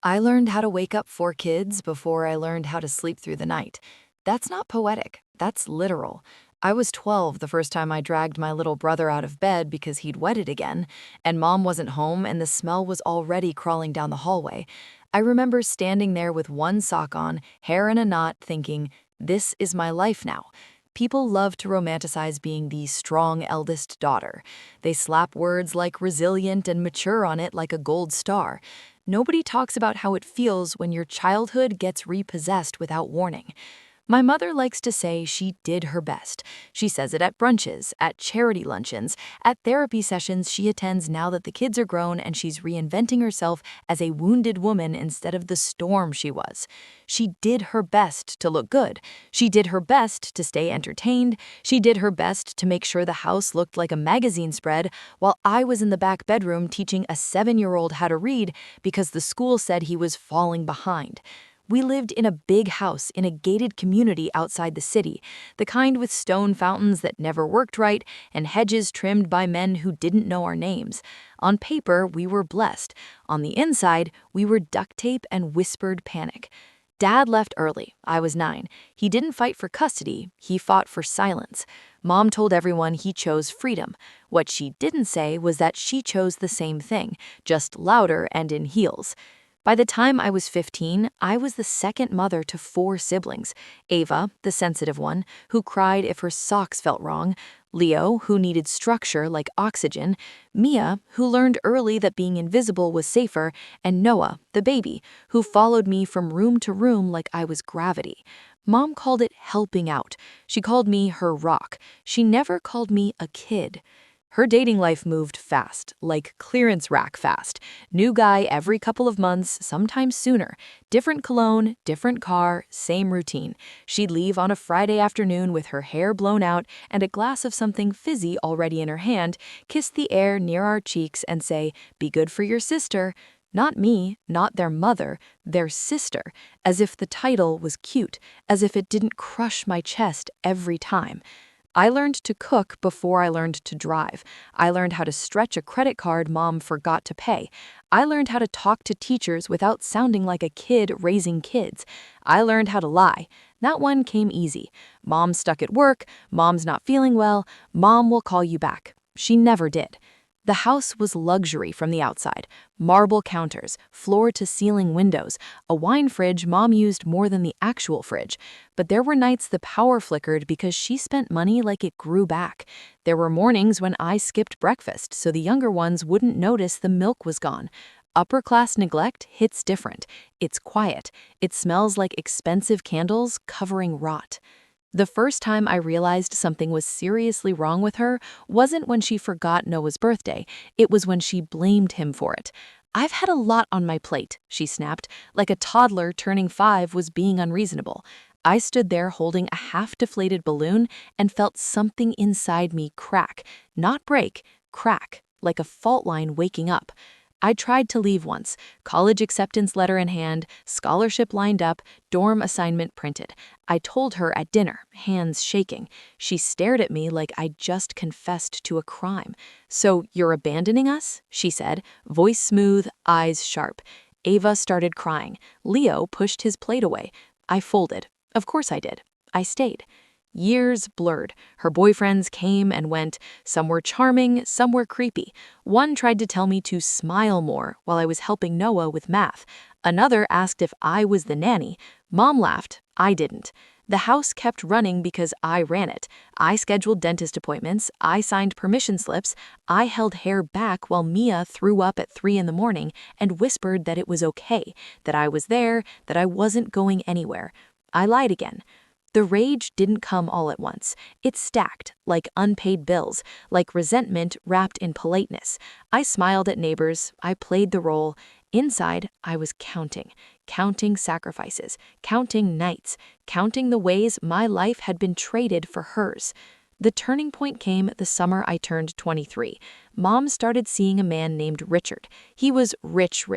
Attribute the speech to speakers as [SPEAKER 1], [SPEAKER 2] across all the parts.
[SPEAKER 1] I learned how to wake up 4 kids before I learned how to sleep through the night. That's not poetic, that's literal. I was 12 the first time I dragged my little brother out of bed because he'd wetted again, and mom wasn't home and the smell was already crawling down the hallway. I remember standing there with one sock on, hair in a knot, thinking, this is my life now. People love to romanticize being the strong eldest daughter. They slap words like resilient and mature on it like a gold star. Nobody talks about how it feels when your childhood gets repossessed without warning. My mother likes to say she did her best. She says it at brunches, at charity luncheons, at therapy sessions she attends now that the kids are grown and she's reinventing herself as a wounded woman instead of the storm she was. She did her best to look good. She did her best to stay entertained. She did her best to make sure the house looked like a magazine spread while I was in the back bedroom teaching a 7-year-old how to read because the school said he was falling behind. We lived in a big house in a gated community outside the city, the kind with stone fountains that never worked right and hedges trimmed by men who didn't know our names. On paper, we were blessed. On the inside, we were duct tape and whispered panic. Dad left early. I was 9. He didn't fight for custody. He fought for silence. Mom told everyone he chose freedom. What she didn't say was that she chose the same thing, just louder and in heels. By the time I was 15, I was the second mother to 4 siblings. Ava, the sensitive one, who cried if her socks felt wrong, Leo, who needed structure like oxygen, Mia, who learned early that being invisible was safer, and Noah, the baby, who followed me from room to room like I was gravity. Mom called it helping out. She called me her rock. She never called me a kid. Her dating life moved fast, like clearance rack fast. New guy every couple of months, sometimes sooner. Different cologne, different car, same routine. She'd leave on a Friday afternoon with her hair blown out and a glass of something fizzy already in her hand, kiss the air near our cheeks and say, "Be good for your sister." Not me, not their mother, their sister, as if the title was cute, as if it didn't crush my chest every time. I learned to cook before I learned to drive. I learned how to stretch a credit card mom forgot to pay. I learned how to talk to teachers without sounding like a kid raising kids. I learned how to lie. That one came easy. Mom's stuck at work, mom's not feeling well, mom will call you back. She never did. The house was luxury from the outside. Marble counters, floor-to-ceiling windows, a wine fridge mom used more than the actual fridge. But there were nights the power flickered because she spent money like it grew back. There were mornings when I skipped breakfast so the younger ones wouldn't notice the milk was gone. Upper-class neglect hits different. It's quiet. It smells like expensive candles covering rot. The first time I realized something was seriously wrong with her wasn't when she forgot Noah's birthday, it was when she blamed him for it. "I've had a lot on my plate," she snapped, like a toddler turning 5 was being unreasonable. I stood there holding a half-deflated balloon and felt something inside me crack, not break, crack, like a fault line waking up. I tried to leave once, college acceptance letter in hand, scholarship lined up, dorm assignment printed. I told her at dinner, hands shaking. She stared at me like I'd just confessed to a crime. "So you're abandoning us?" she said, voice smooth, eyes sharp. Ava started crying. Leo pushed his plate away. I folded. Of course I did. I stayed. Years blurred. Her boyfriends came and went. Some were charming, some were creepy. One tried to tell me to smile more while I was helping Noah with math. Another asked if I was the nanny. Mom laughed. I didn't. The house kept running because I ran it. I scheduled dentist appointments. I signed permission slips. I held hair back while Mia threw up at 3 in the morning and whispered that it was okay, that I was there, that I wasn't going anywhere. I lied again. The rage didn't come all at once. It stacked, like unpaid bills, like resentment wrapped in politeness. I smiled at neighbors. I played the role. Inside, I was counting sacrifices, counting nights, counting the ways my life had been traded for hers. The turning point came the summer I turned 23. Mom started seeing a man named Richard. He was rich,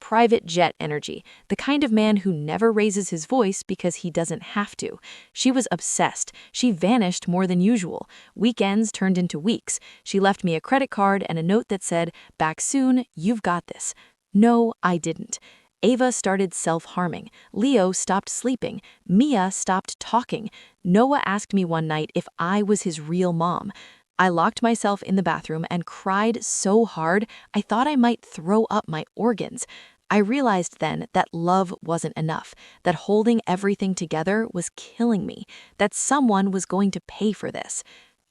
[SPEAKER 1] private jet energy, the kind of man who never raises his voice because he doesn't have to. She was obsessed. She vanished more than usual. Weekends turned into weeks. She left me a credit card and a note that said, "Back soon, you've got this." No, I didn't.
[SPEAKER 2] Ava started self-harming. Leo stopped sleeping. Mia stopped talking. Noah asked me one night if I was his real mom. I locked myself in the bathroom and cried so hard I thought I might throw up my organs. I realized then that love wasn't enough, that holding everything together was killing me, that someone was going to pay for this.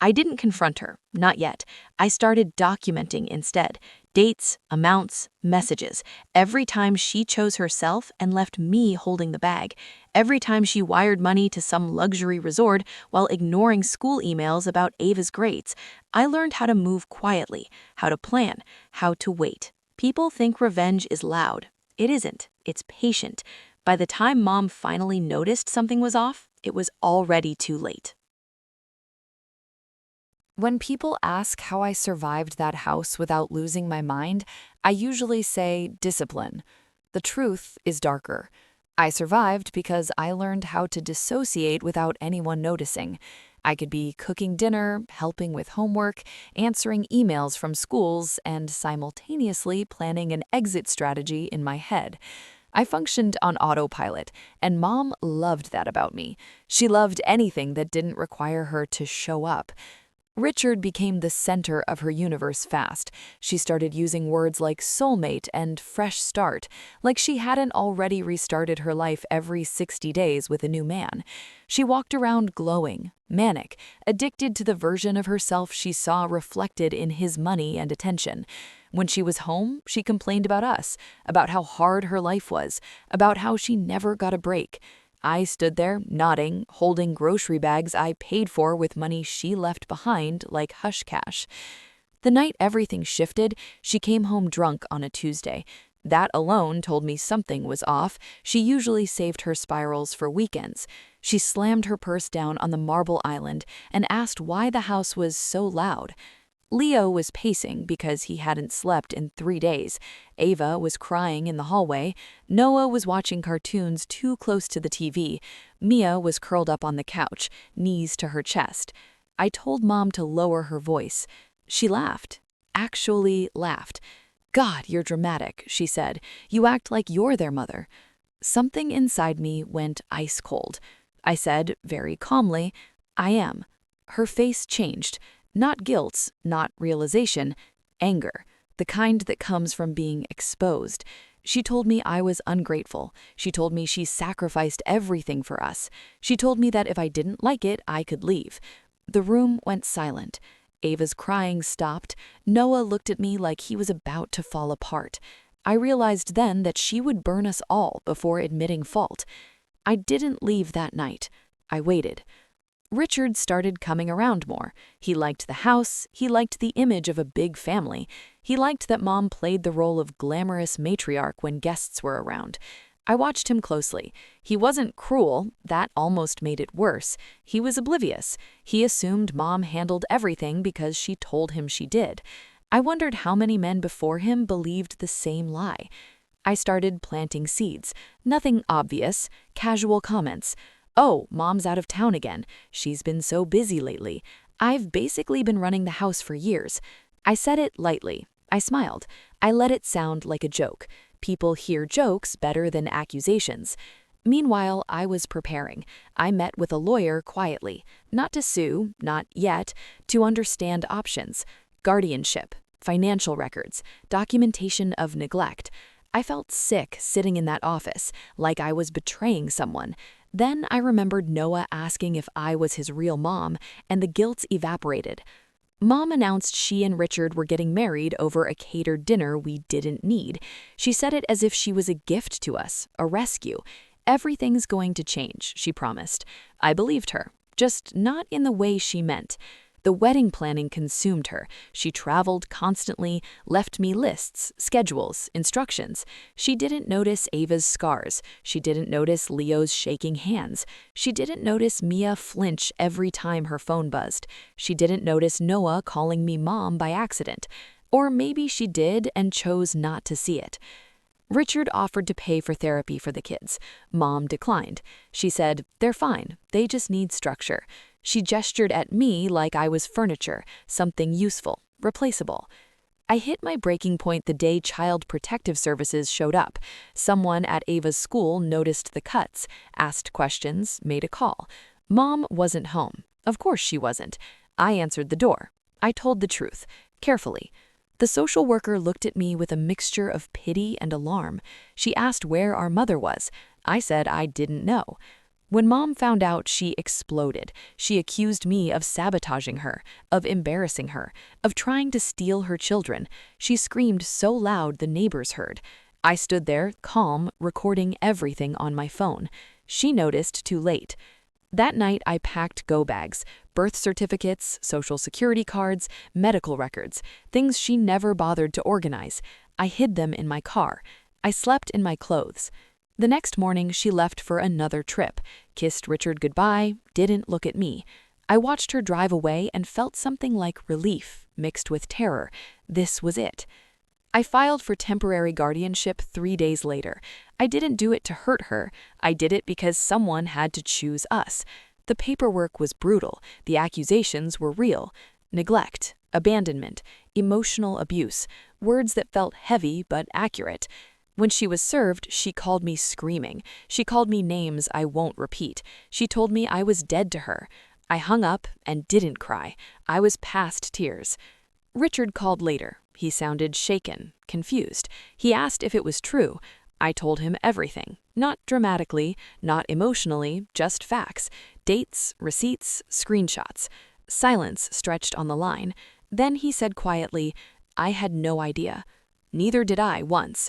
[SPEAKER 2] I didn't confront her, not yet. I started documenting instead. Dates, amounts, messages. Every time she chose herself and left me holding the bag. Every time she wired money to some luxury resort while ignoring school emails about Ava's grades. I learned how to move quietly, how to plan, how to wait. People think revenge is loud. It isn't. It's patient. By the time Mom finally noticed something was off, it was already too late.
[SPEAKER 1] When people ask how I survived that house without losing my mind, I usually say discipline. The truth is darker. I survived because I learned how to dissociate without anyone noticing. I could be cooking dinner, helping with homework, answering emails from schools, and simultaneously planning an exit strategy in my head. I functioned on autopilot, and Mom loved that about me. She loved anything that didn't require her to show up. Richard became the center of her universe fast. She started using words like soulmate and fresh start, like she hadn't already restarted her life every 60 days with a new man. She walked around glowing, manic, addicted to the version of herself she saw reflected in his money and attention. When she was home, she complained about us, about how hard her life was, about how she never got a break. I stood there, nodding, holding grocery bags I paid for with money she left behind like hush cash. The night everything shifted, she came home drunk on a Tuesday. That alone told me something was off. She usually saved her spirals for weekends. She slammed her purse down on the marble island and asked why the house was so loud. Leo was pacing because he hadn't slept in 3 days. Ava was crying in the hallway. Noah was watching cartoons too close to the TV. Mia was curled up on the couch, knees to her chest. I told Mom to lower her voice. She laughed. Actually laughed. "God, you're dramatic," she said. "You act like you're their mother." Something inside me went ice cold. I said, very calmly, "I am." Her face changed. Not guilt, not realization, anger, the kind that comes from being exposed. She told me I was ungrateful. She told me she sacrificed everything for us. She told me that if I didn't like it, I could leave. The room went silent. Ava's crying stopped. Noah looked at me like he was about to fall apart. I realized then that she would burn us all before admitting fault. I didn't leave that night. I waited. Richard started coming around more. He liked the house. He liked the image of a big family. He liked that Mom played the role of glamorous matriarch when guests were around. I watched him closely. He wasn't cruel. That almost made it worse. He was oblivious. He assumed Mom handled everything because she told him she did. I wondered how many men before him believed the same lie. I started planting seeds. Nothing obvious, casual comments. "Oh, Mom's out of town again. She's been so busy lately. I've basically been running the house for years." I said it lightly. I smiled. I let it sound like a joke. People hear jokes better than accusations. Meanwhile, I was preparing. I met with a lawyer quietly, not to sue, not yet, to understand options, guardianship, financial records, documentation of neglect. I felt sick sitting in that office, like I was betraying someone. Then I remembered Noah asking if I was his real mom, and the guilt evaporated. Mom announced she and Richard were getting married over a catered dinner we didn't need. She said it as if she was a gift to us, a rescue. "Everything's going to change," she promised. I believed her, just not in the way she meant. The wedding planning consumed her. She traveled constantly, left me lists, schedules, instructions. She didn't notice Ava's scars. She didn't notice Leo's shaking hands. She didn't notice Mia flinch every time her phone buzzed. She didn't notice Noah calling me Mom by accident. Or maybe she did and chose not to see it. Richard offered to pay for therapy for the kids. Mom declined. She said, "They're fine. They just need structure." She gestured at me like I was furniture, something useful, replaceable.
[SPEAKER 2] I hit my breaking point the day Child Protective Services showed up. Someone at Ava's school noticed the cuts, asked questions, made a call. Mom wasn't home. Of course she wasn't. I answered the door. I told the truth, carefully. The social worker looked at me with a mixture of pity and alarm. She asked where our mother was. I said I didn't know. When Mom found out, she exploded. She accused me of sabotaging her, of embarrassing her, of trying to steal her children. She screamed so loud the neighbors heard. I stood there, calm, recording everything on my phone. She noticed too late. That night, I packed go bags, birth certificates, social security cards, medical records, things she never bothered to organize. I hid them in my car. I slept in my clothes. The next morning, she left for another trip, kissed Richard goodbye, didn't look at me. I watched her drive away and felt something like relief, mixed with terror. This was it. I filed for temporary guardianship 3 days later. I didn't do it to hurt her. I did it because someone had to choose us. The paperwork was brutal. The accusations were real. Neglect, abandonment, emotional abuse, words that felt heavy but accurate. When she was served, she called me screaming. She called me names I won't repeat. She told me I was dead to her. I hung up and didn't cry. I was past tears. Richard called later. He sounded shaken, confused. He asked if it was true. I told him everything. Not dramatically, not emotionally, just facts. Dates, receipts, screenshots. Silence stretched on the line. Then he said quietly, "I had no idea." Neither did I once.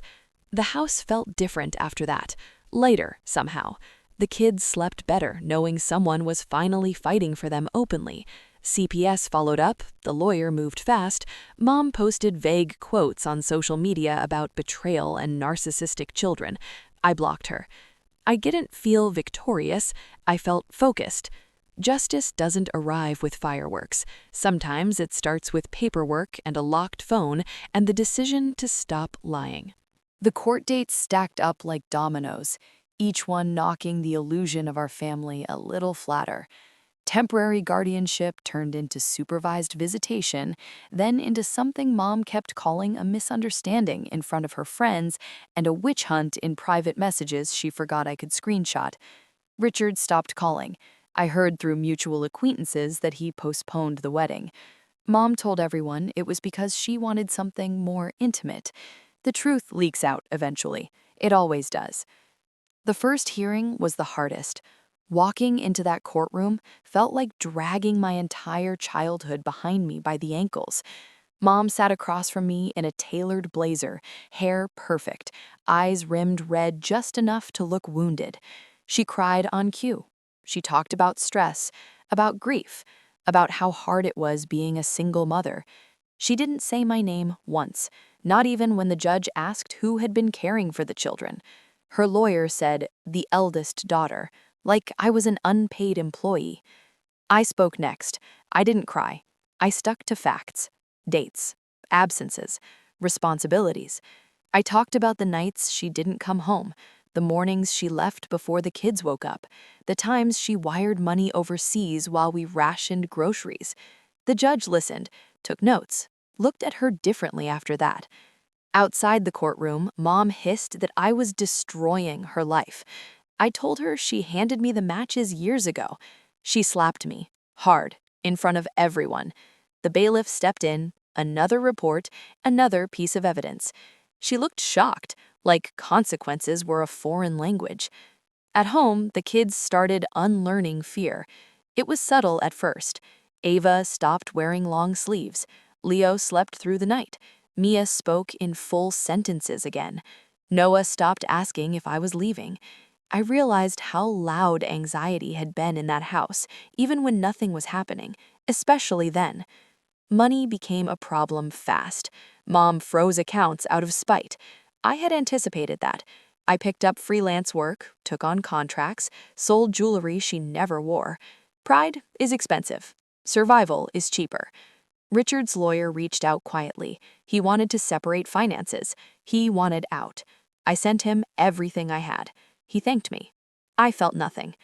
[SPEAKER 2] The house felt different after that. Lighter, somehow. The kids slept better, knowing someone was finally fighting for them openly. CPS followed up, the lawyer moved fast, Mom posted vague quotes on social media about betrayal and narcissistic children. I blocked her. I didn't feel victorious, I felt focused. Justice doesn't arrive with fireworks. Sometimes it starts with paperwork and a locked phone and the decision to stop lying.
[SPEAKER 1] The court dates stacked up like dominoes, each one knocking the illusion of our family a little flatter. Temporary guardianship turned into supervised visitation, then into something Mom kept calling a misunderstanding in front of her friends and a witch hunt in private messages she forgot I could screenshot. Richard stopped calling. I heard through mutual acquaintances that he postponed the wedding. Mom told everyone it was because she wanted something more intimate. The truth leaks out eventually. It always does. The first hearing was the hardest. Walking into that courtroom felt like dragging my entire childhood behind me by the ankles. Mom sat across from me in a tailored blazer, hair perfect, eyes rimmed red just enough to look wounded. She cried on cue. She talked about stress, about grief, about how hard it was being a single mother. She didn't say my name once, not even when the judge asked who had been caring for the children. Her lawyer said, "the eldest daughter," like I was an unpaid employee. I spoke next. I didn't cry. I stuck to facts, dates, absences, responsibilities. I talked about the nights she didn't come home, the mornings she left before the kids woke up, the times she wired money overseas while we rationed groceries. The judge listened, took notes, looked at her differently after that. Outside the courtroom, Mom hissed that I was destroying her life. I told her she handed me the matches years ago. She slapped me, hard, in front of everyone. The bailiff stepped in, another report, another piece of evidence. She looked shocked, like consequences were a foreign language. At home, the kids started unlearning fear. It was subtle at first. Ava stopped wearing long sleeves. Leo slept through the night. Mia spoke in full sentences again. Noah stopped asking if I was leaving. I realized how loud anxiety had been in that house, even when nothing was happening, especially then. Money became a problem fast. Mom froze accounts out of spite. I had anticipated that. I picked up freelance work, took on contracts, sold jewelry she never wore. Pride is expensive. Survival is cheaper. Richard's lawyer reached out quietly. He wanted to separate finances. He wanted out. I sent him everything I had. He thanked me. I felt nothing.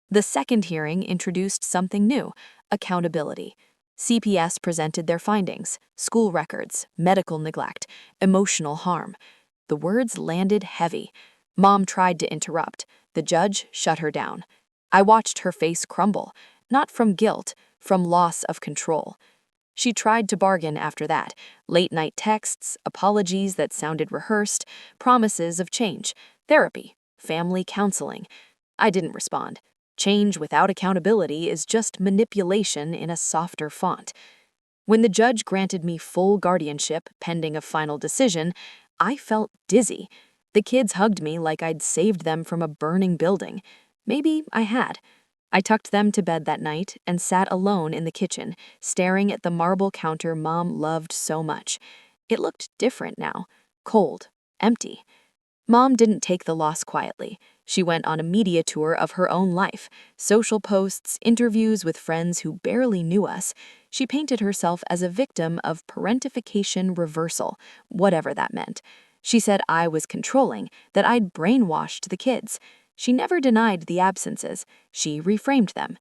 [SPEAKER 1] The second hearing introduced something new, accountability.
[SPEAKER 2] CPS presented their findings: school records, medical neglect, emotional harm. The words landed heavy. Mom tried to interrupt. The judge shut her down. I watched her face crumble, not from guilt, from loss of control. She tried to bargain after that: late-night texts, apologies that sounded rehearsed, promises of change, therapy, family counseling. I didn't respond. Change without accountability is just manipulation in a softer font. When the judge granted me full guardianship pending a final decision, I felt dizzy. The kids hugged me like I'd saved them from a burning building. Maybe I had. I tucked them to bed that night and sat alone in the kitchen, staring at the marble counter Mom loved so much. It looked different now, cold, empty. Mom didn't take the loss quietly. She went on a media tour of her own life: social posts, interviews with friends who barely knew us. She painted herself as a victim of parentification reversal, whatever that meant. She said I was controlling, that I'd brainwashed the kids. She never denied the absences. She reframed them.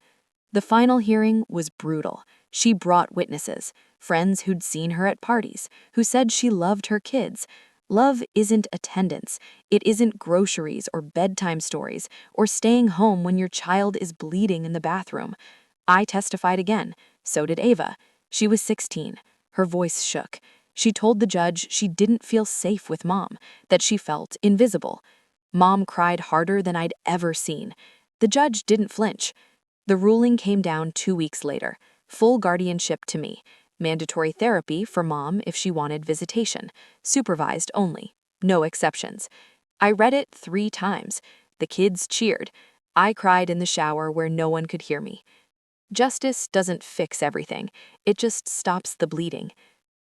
[SPEAKER 2] The final hearing was brutal. She brought witnesses, friends who'd seen her at parties, who said she loved her kids. Love isn't attendance. It isn't groceries or bedtime stories or staying home when your child is bleeding in the bathroom. I testified again. So did Ava. She was 16. Her voice shook. She told the judge she didn't feel safe with Mom, that she felt invisible. Mom cried harder than I'd ever seen. The judge didn't flinch. The ruling came down 2 weeks later: full guardianship to me, mandatory therapy for Mom if she wanted visitation, supervised only, no exceptions. I read it 3 times. The kids cheered. I cried in the shower where no one could hear me. Justice doesn't fix everything. It just stops the bleeding.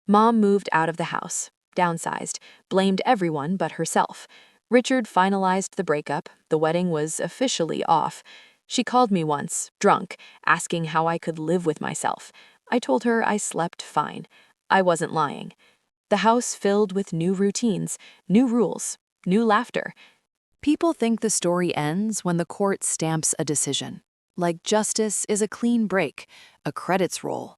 [SPEAKER 2] Mom moved out of the house, downsized, blamed everyone but herself. Richard finalized the breakup. The wedding was officially off. She called me once, drunk, asking how I could live with myself. I told her I slept fine. I wasn't lying. The house filled with new routines, new rules, new laughter.
[SPEAKER 1] People think the story ends when the court stamps a decision. Like justice is a clean break, a credits roll.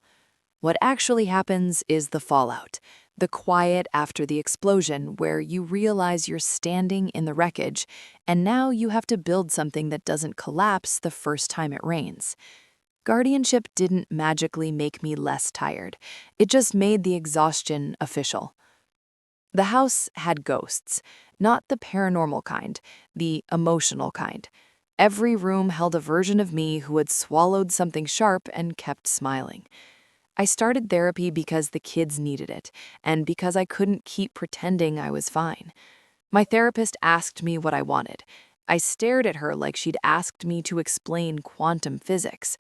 [SPEAKER 1] What actually happens is the fallout, the quiet after the explosion where you realize you're standing in the wreckage and now you have to build something that doesn't collapse the first time it rains. Guardianship didn't magically make me less tired. It just made the exhaustion official. The house had ghosts, not the paranormal kind, the emotional kind. Every room held a version of me who had swallowed something sharp and kept smiling. I started therapy because the kids needed it, and because I couldn't keep pretending I was fine. My therapist asked me what I wanted. I stared at her like she'd asked me to explain quantum physics.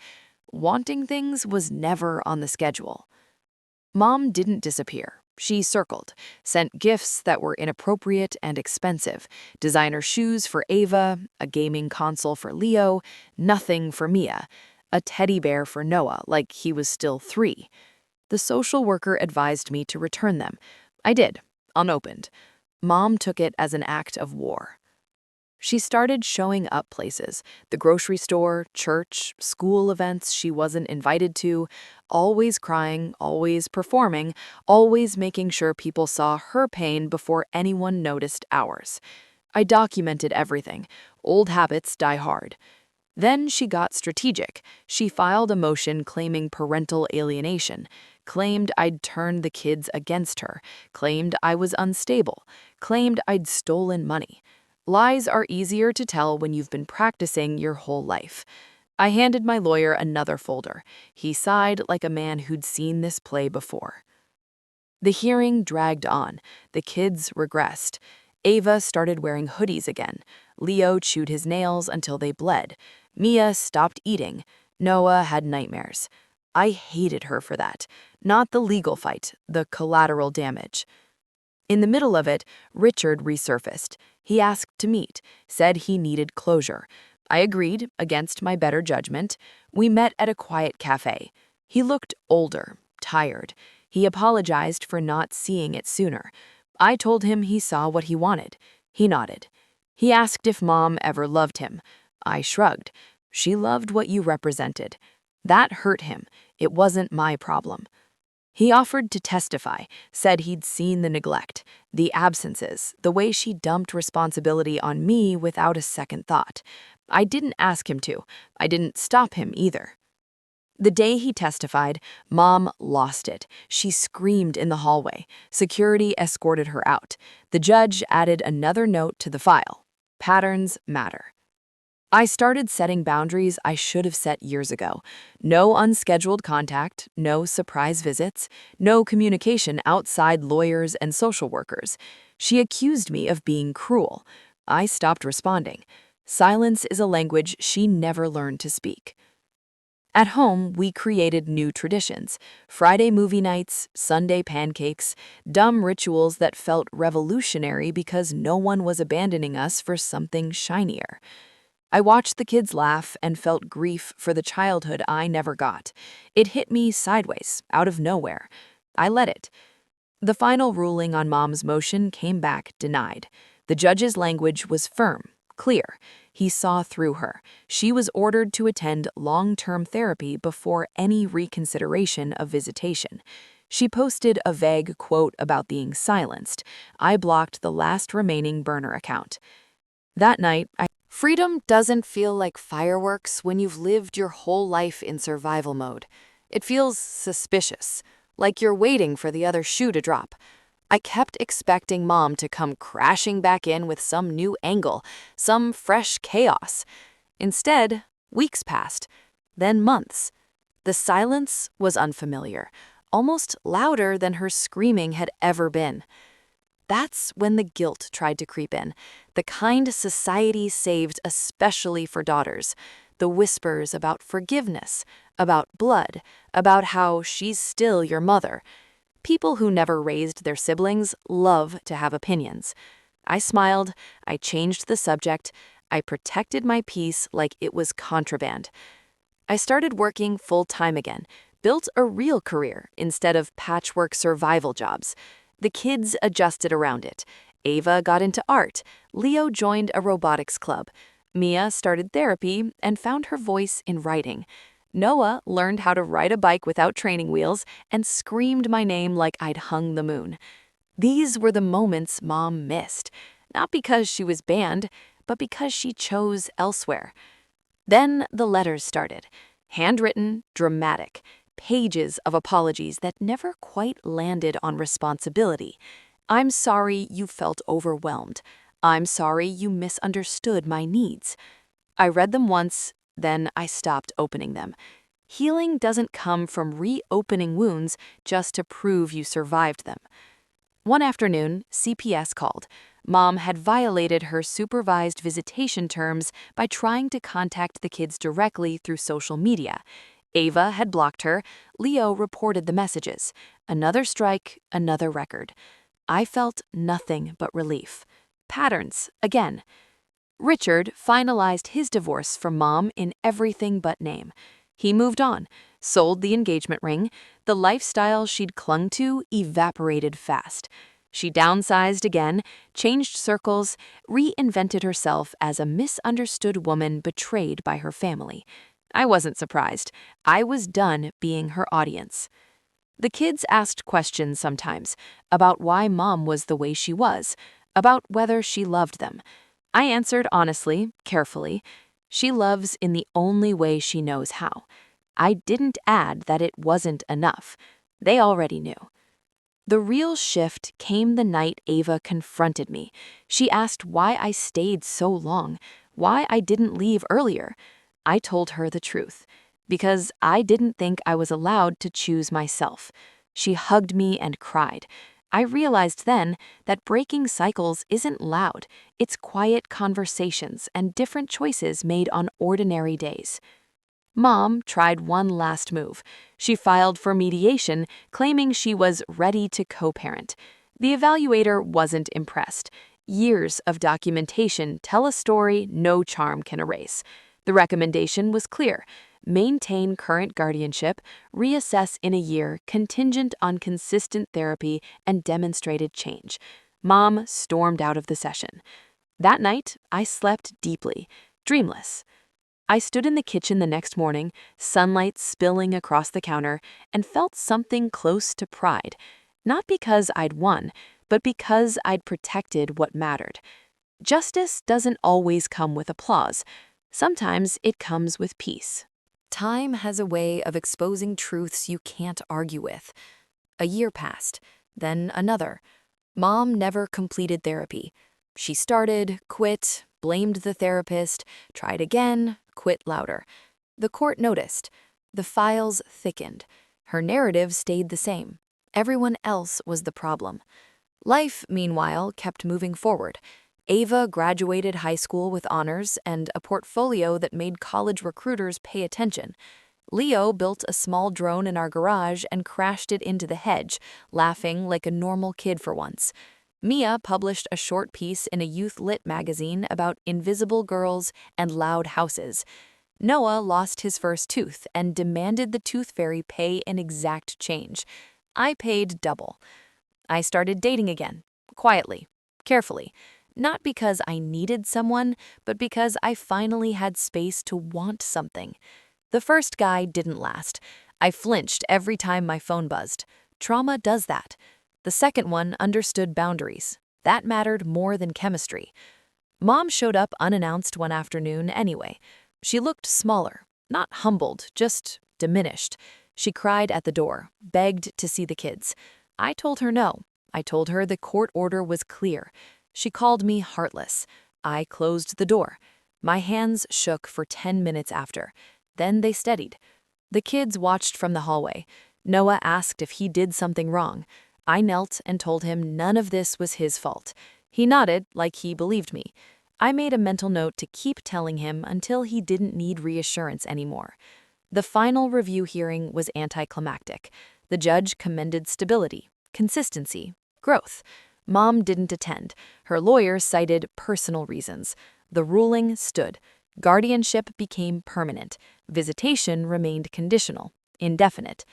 [SPEAKER 1] Wanting things was never on the schedule. Mom didn't disappear. She circled, sent gifts that were inappropriate and expensive: designer shoes for Ava, a gaming console for Leo, nothing for Mia, a teddy bear for Noah like he was still 3. The social worker advised me to return them. I did, unopened. Mom took it as an act of war. She started showing up places: the grocery store, church, school events she wasn't invited to, always crying, always performing, always making sure people saw her pain before anyone noticed ours. I documented everything. Old habits die hard. Then she got strategic. She filed a motion claiming parental alienation, claimed I'd turned the kids against her, claimed I was unstable, claimed I'd stolen money. Lies are easier to tell when you've been practicing your whole life. I handed my lawyer another folder. He sighed like a man who'd seen this play before. The hearing dragged on. The kids regressed. Ava started wearing hoodies again. Leo chewed his nails until they bled. Mia stopped eating. Noah had nightmares. I hated her for that. Not the legal fight, the collateral damage. In the middle of it, Richard resurfaced. He asked to meet, said he needed closure. I agreed, against my better judgment. We met at a quiet cafe. He looked older, tired. He apologized for not seeing it sooner. I told him he saw what he wanted. He nodded. He asked if Mom ever loved him. I shrugged. She loved what you represented.
[SPEAKER 2] That hurt him. It wasn't my problem. He offered to testify, said he'd seen the neglect, the absences, the way she dumped responsibility on me without a second thought. I didn't ask him to. I didn't stop him either. The day he testified, Mom lost it. She screamed in the hallway. Security escorted her out. The judge added another note to the file. Patterns matter. I started setting boundaries I should have set years ago. No unscheduled contact, no surprise visits, no communication outside lawyers and social workers. She accused me of being cruel. I stopped responding. Silence is a language she never learned to speak. At home, we created new traditions. Friday movie nights, Sunday pancakes, dumb rituals that felt revolutionary because no one was abandoning us for something shinier. I watched the kids laugh and felt grief for the childhood I never got. It hit me sideways, out of nowhere. I let it. The final ruling on Mom's motion came back denied. The judge's language was firm, clear. He saw through her. She was ordered to attend long-term therapy before any reconsideration of visitation. She posted a vague quote about being silenced. I blocked the last remaining burner account. That night, Freedom doesn't feel like fireworks when you've lived your whole life in survival mode. It feels suspicious, like you're waiting for the other shoe to drop. I kept expecting Mom to come crashing back in with some new angle, some fresh chaos. Instead, weeks passed, then months. The silence was unfamiliar, almost louder than her screaming had ever been. That's when the guilt tried to creep in, the kind society saved especially for daughters, the whispers about forgiveness, about blood, about how she's still your mother. People who never raised their siblings love to have opinions. I smiled, I changed the subject, I protected my peace like it was contraband. I started working full-time again, built a real career instead of patchwork survival jobs. The kids adjusted around it. Ava got into art. Leo joined a robotics club. Mia started therapy and found her voice in writing. Noah learned how to ride a bike without training wheels and screamed my name like I'd hung the moon. These were the moments Mom missed, not because she was banned, but because she chose elsewhere. Then the letters started. Handwritten, dramatic. Pages of apologies that never quite landed on responsibility. I'm sorry you felt overwhelmed. I'm sorry you misunderstood my needs. I read them once, then I stopped opening them. Healing doesn't come from reopening wounds just to prove you survived them. One afternoon, CPS called. Mom had violated her supervised visitation terms by trying to contact the kids directly through social media. Ava had blocked her. Leo reported the messages. Another strike, another record. I felt nothing but relief. Patterns, again. Richard finalized his divorce from Mom in everything but name. He moved on, sold the engagement ring. The lifestyle she'd clung to evaporated fast. She downsized again, changed circles, reinvented herself as a misunderstood woman betrayed by her family. I wasn't surprised. I was done being her audience. The kids asked questions sometimes about why Mom was the way she was, about whether she loved them. I answered honestly, carefully. She loves in the only way she knows how. I didn't add that it wasn't enough. They already knew. The real shift came the night Ava confronted me. She asked why I stayed so long, why I didn't leave earlier. I told her the truth, because I didn't think I was allowed to choose myself. She hugged me and cried. I realized then that breaking cycles isn't loud. It's quiet conversations and different choices made on ordinary days. Mom tried one last move. She filed for mediation, claiming she was ready to co-parent. The evaluator wasn't impressed. Years of documentation tell a story no charm can erase. The recommendation was clear. Maintain current guardianship, reassess in a year contingent on consistent therapy and demonstrated change. Mom stormed out of the session. That night, I slept deeply, dreamless. I stood in the kitchen the next morning, sunlight spilling across the counter, and felt something close to pride. Not because I'd won, but because I'd protected what mattered. Justice doesn't always come with applause. Sometimes it comes with peace.
[SPEAKER 1] Time has a way of exposing truths you can't argue with. A year passed, then another. Mom never completed therapy. She started, quit, blamed the therapist, tried again, quit louder. The court noticed. The files thickened. Her narrative stayed the same. Everyone else was the problem. Life, meanwhile, kept moving forward. Ava graduated high school with honors and a portfolio that made college recruiters pay attention. Leo built a small drone in our garage and crashed it into the hedge, laughing like a normal kid for once. Mia published a short piece in a youth lit magazine about invisible girls and loud houses. Noah lost his first tooth and demanded the tooth fairy pay an exact change. I paid double. I started dating again, quietly, carefully. Not because I needed someone, but because I finally had space to want something. The first guy didn't last. I flinched every time my phone buzzed. Trauma does that. The second one understood boundaries. That mattered more than chemistry. Mom showed up unannounced one afternoon anyway. She looked smaller, not humbled, just diminished. She cried at the door, begged to see the kids. I told her no. I told her the court order was clear. She called me heartless. I closed the door. My hands shook for 10 minutes after. Then they steadied. The kids watched from the hallway. Noah asked if he did something wrong. I knelt and told him none of this was his fault. He nodded like he believed me. I made a mental note to keep telling him until he didn't need reassurance anymore. The final review hearing was anticlimactic. The judge commended stability, consistency, growth. Mom didn't attend. Her lawyer cited personal reasons. The ruling stood. Guardianship became permanent. Visitation remained conditional, indefinite.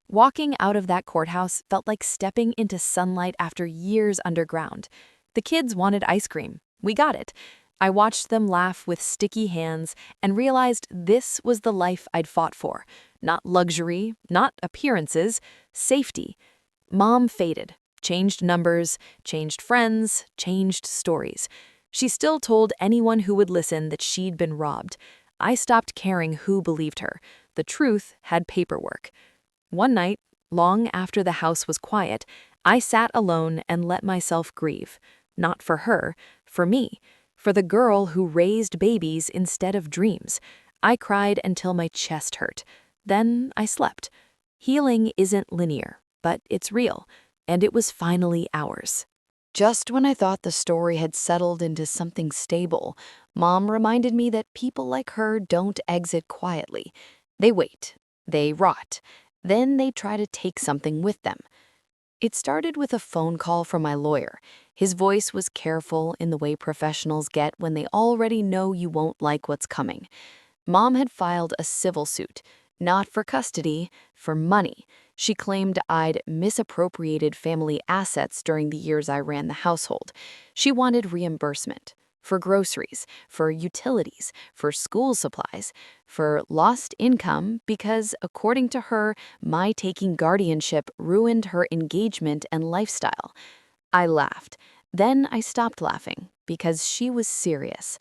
[SPEAKER 1] Walking out of that courthouse felt like stepping into sunlight after years underground. The kids wanted ice cream. We got it. I watched them laugh with sticky hands and realized this was the life I'd fought for. Not luxury, not appearances, safety. Mom faded, changed numbers, changed friends, changed stories. She still told anyone who would listen that she'd been robbed. I stopped caring who believed her. The truth had paperwork. One night, long after the house was quiet, I sat alone and let myself grieve. Not for her, for me. For the girl who raised babies instead of dreams. I cried until my chest hurt. Then I slept. Healing isn't linear, but it's real, and it was finally ours. Just when I thought the story had settled into something stable, Mom reminded me that people like her don't exit quietly. They wait. They rot. Then they try to take something with them. It started with a phone call from my lawyer. His voice was careful in the way professionals get when they already know you won't like what's coming. Mom had filed a civil suit, not for custody, for money. She claimed I'd misappropriated family assets during the years I ran the household. She wanted reimbursement for groceries, for utilities, for school supplies, for lost income because, according to her, my taking guardianship ruined her engagement and lifestyle. I laughed. Then I stopped laughing because she was serious.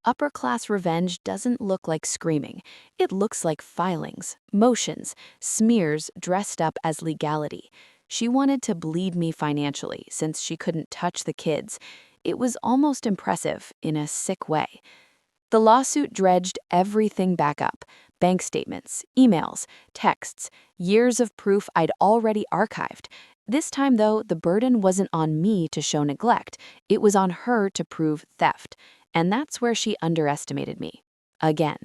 [SPEAKER 1] Upper-class revenge doesn't look like screaming. It looks like filings, motions, smears dressed up as legality. She wanted to bleed me financially since she couldn't touch the kids. It was almost impressive in a sick way. The lawsuit dredged everything back up: bank statements, emails, texts, years of proof I'd already archived. This time, though, the burden wasn't on me to show neglect. It was on her to prove theft. And that's where she underestimated me. Again,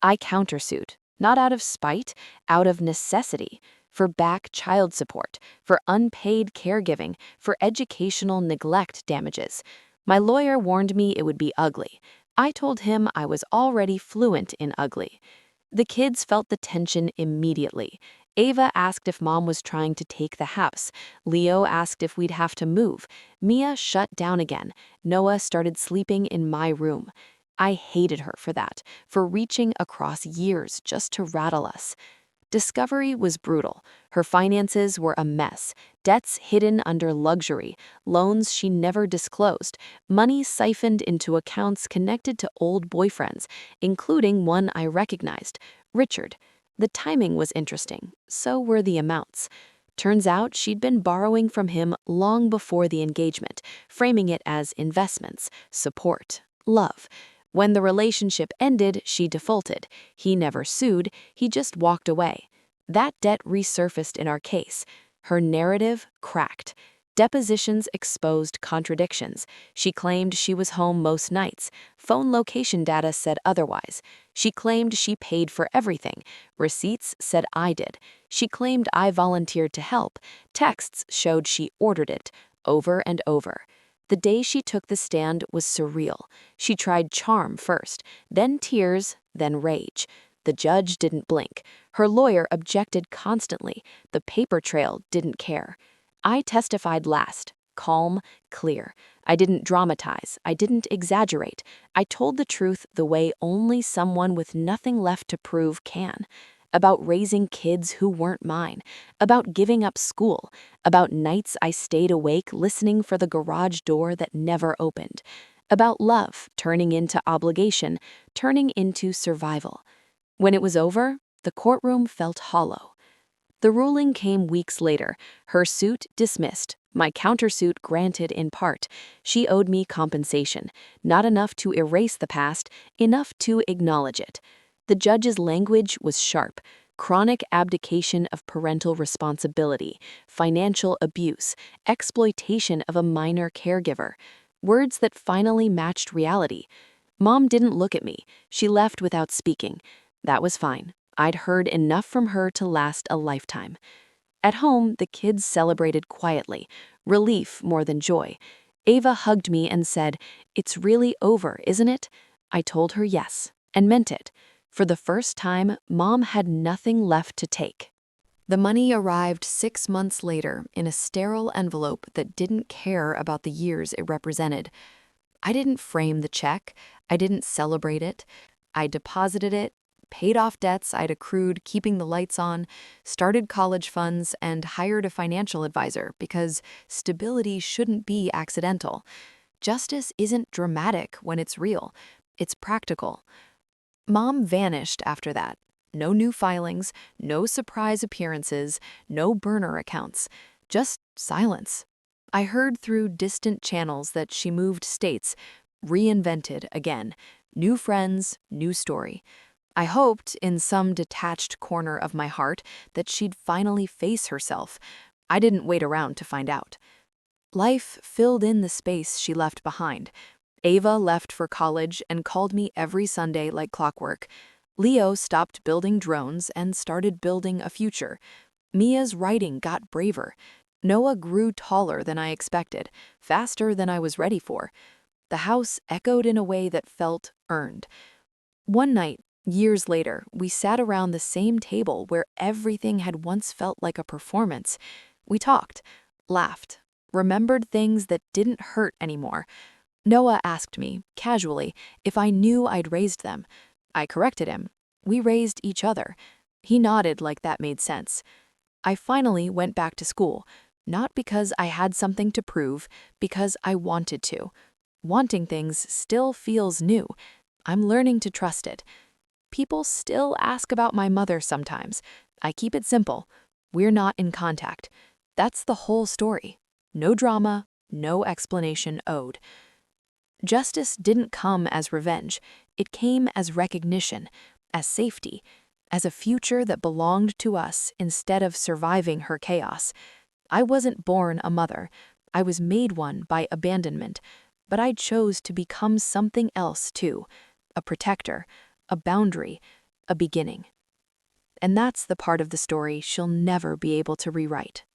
[SPEAKER 1] I countersued, not out of spite, out of necessity, for back child support, for unpaid caregiving, for educational neglect damages. My lawyer warned me it would be ugly. I told him I was already fluent in ugly. The kids felt the tension immediately. Ava asked if Mom was trying to take the house. Leo asked if we'd have to move. Mia shut down again. Noah started sleeping in my room.
[SPEAKER 2] I hated her for that, for reaching across years just to rattle us. Discovery was brutal. Her finances were a mess, debts hidden under luxury, loans she never disclosed, money siphoned into accounts connected to old boyfriends, including one I recognized, Richard. The timing was interesting, so were the amounts. Turns out she'd been borrowing from him long before the engagement, framing it as investments, support, love. When the relationship ended, she defaulted. He never sued, he just walked away. That debt resurfaced in our case. Her narrative cracked. Depositions exposed contradictions. She claimed she was home most nights. Phone location data said otherwise. She claimed she paid for everything. Receipts said I did. She claimed I volunteered to help. Texts showed she ordered it, over and over. The day she took the stand was surreal. She tried charm first, then tears, then rage. The judge didn't blink. Her lawyer objected constantly. The paper trail didn't care. I testified last, calm, clear. I didn't dramatize. I didn't exaggerate. I told the truth the way only someone with nothing left to prove can. About raising kids who weren't mine, about giving up school, about nights I stayed awake listening for the garage door that never opened, about love turning into obligation, turning into survival. When it was over, the courtroom felt hollow. The ruling came weeks later, her suit dismissed, my countersuit granted in part. She owed me compensation, not enough to erase the past, enough to acknowledge it. The judge's language was sharp: chronic abdication of parental responsibility, financial abuse, exploitation of a minor caregiver. Words that finally matched reality. Mom didn't look at me. She left without speaking. That was fine. I'd heard enough from her to last a lifetime. At home, the kids celebrated quietly, relief more than joy. Ava hugged me and said, "It's really over, isn't it?" I told her yes, and meant it. For the first time, Mom had nothing left to take. The money arrived 6 months later in a sterile envelope that didn't care about the years it represented. I didn't frame the check. I didn't celebrate it. I deposited it, paid off debts I'd accrued keeping the lights on, started college funds, and hired a financial advisor because stability shouldn't be accidental. Justice isn't dramatic when it's real. It's practical. Mom vanished after that. No new filings, no surprise appearances, no burner accounts, just silence. I heard through distant channels that she moved states, reinvented again. New friends, new story. I hoped, in some detached corner of my heart, that she'd finally face herself. I didn't wait around to find out. Life filled in the space she left behind. Ava left for college and called me every Sunday like clockwork. Leo stopped building drones and started building a future. Mia's writing got braver. Noah grew taller than I expected, faster than I was ready for. The house echoed in a way that felt earned. One night, years later, we sat around the same table where everything had once felt like a performance. We talked, laughed, remembered things that didn't hurt anymore. Noah asked me, casually, if I knew I'd raised them. I corrected him. We raised each other. He nodded like that made sense. I finally went back to school, not because I had something to prove, because I wanted to. Wanting things still feels new. I'm learning to trust it. People still ask about my mother sometimes. I keep it simple. We're not in contact. That's the whole story. No drama, no explanation owed. Justice didn't come as revenge. It came as recognition, as safety, as a future that belonged to us instead of surviving her chaos. I wasn't born a mother. I was made one by abandonment. But I chose to become something else too, a protector, a boundary, a beginning. And that's the part of the story she'll never be able to rewrite.